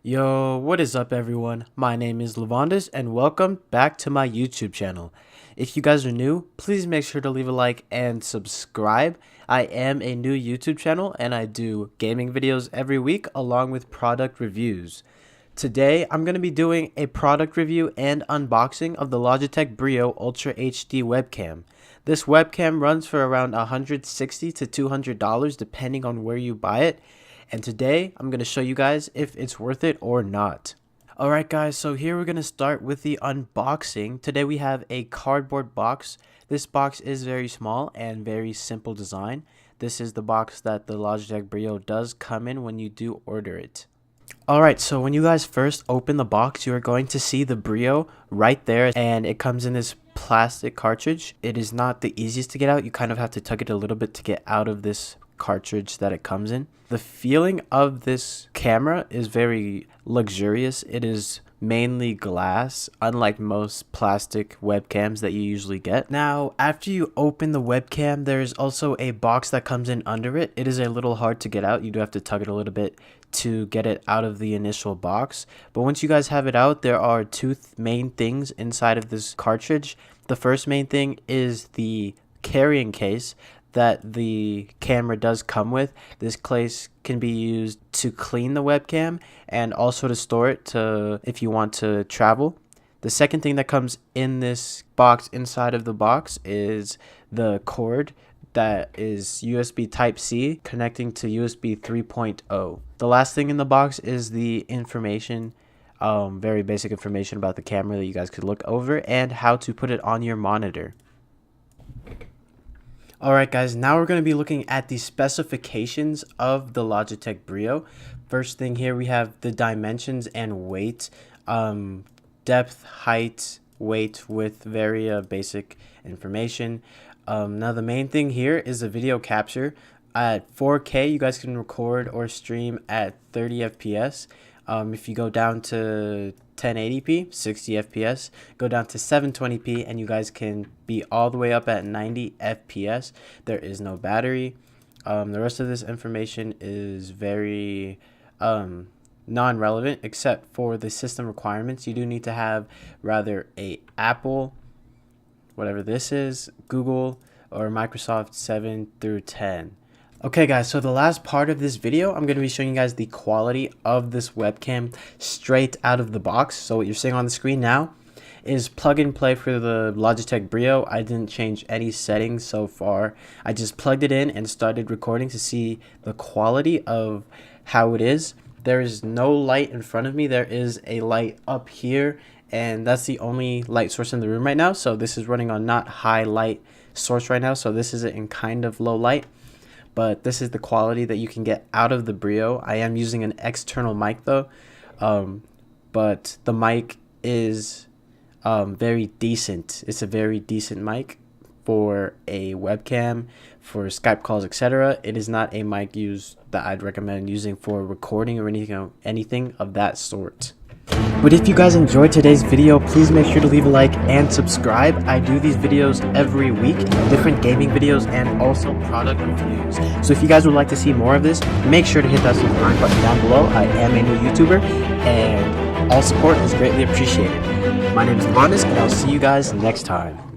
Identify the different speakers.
Speaker 1: Yo, what is up everyone? My name is Lavandis and welcome back to my YouTube channel. If you guys are new, please make sure to leave a like and subscribe. I am a new YouTube channel and I do gaming videos every week along with product reviews. Today, I'm going to be doing a product review and unboxing of the Logitech BRIO Ultra HD webcam. This webcam runs for around $160 to $200 depending on where you buy it. And today, I'm going to show you guys if it's worth it or not. Alright guys, so here we're going to start with the unboxing. Today we have a cardboard box. This box is very small and very simple design. This is the box that the Logitech BRIO does come in when you do order it. Alright, so when you guys first open the box, you are going to see the BRIO right there, and it comes in this plastic cartridge. It is not the easiest to get out. You kind of have to tug it a little bit to get out of this cartridge that it comes in. The feeling of this camera is very luxurious. It is mainly glass, unlike most plastic webcams that you usually get. Now, after you open the webcam, there's also a box that comes in under it. It is a little hard to get out. You do have to tug it a little bit to get it out of the initial box. But once you guys have it out, there are two main things inside of this cartridge. The first main thing is the carrying case that the camera does come with. This case can be used to clean the webcam and also to store it if you want to travel. The second thing that comes in this box inside of the box is the cord that is USB Type-C connecting to USB 3.0. The last thing in the box is the information, very basic information about the camera that you guys could look over and how to put it on your monitor. Alright guys, now we're going to be looking at the specifications of the Logitech BRIO. First thing here, we have the dimensions and weight, depth, height, weight with very basic information. Now the main thing here is the video capture. At 4K, you guys can record or stream at 30 FPS. If you go down to 1080p, 60 FPS, go down to 720p, and you guys can be all the way up at 90 FPS. There is no battery. The rest of this information is very non-relevant except for the system requirements. You do need to have rather a Apple, whatever this is, Google, or Microsoft 7 through 10. Okay guys, so the last part of this video, I'm going to be showing you guys the quality of this webcam straight out of the box. So what you're seeing on the screen now is plug and play for the Logitech BRIO. I didn't change any settings so far. I just plugged it in and started recording to see the quality of how it is. There is no light in front of me. There is a light up here, and that's the only light source in the room right now. So this is running on not high light source right now. So this is in kind of low light. But this is the quality that you can get out of the BRIO. I am using an external mic though, but the mic is very decent. It's a very decent mic for a webcam, for Skype calls, etc. It is not a mic that I'd recommend using for recording or anything of that sort. But if you guys enjoyed today's video, please make sure to leave a like and subscribe. I do these videos every week, different gaming videos and also product reviews. So if you guys would like to see more of this, make sure to hit that subscribe button down below. I am a new YouTuber and all support is greatly appreciated. My name is Lavandis and I'll see you guys next time.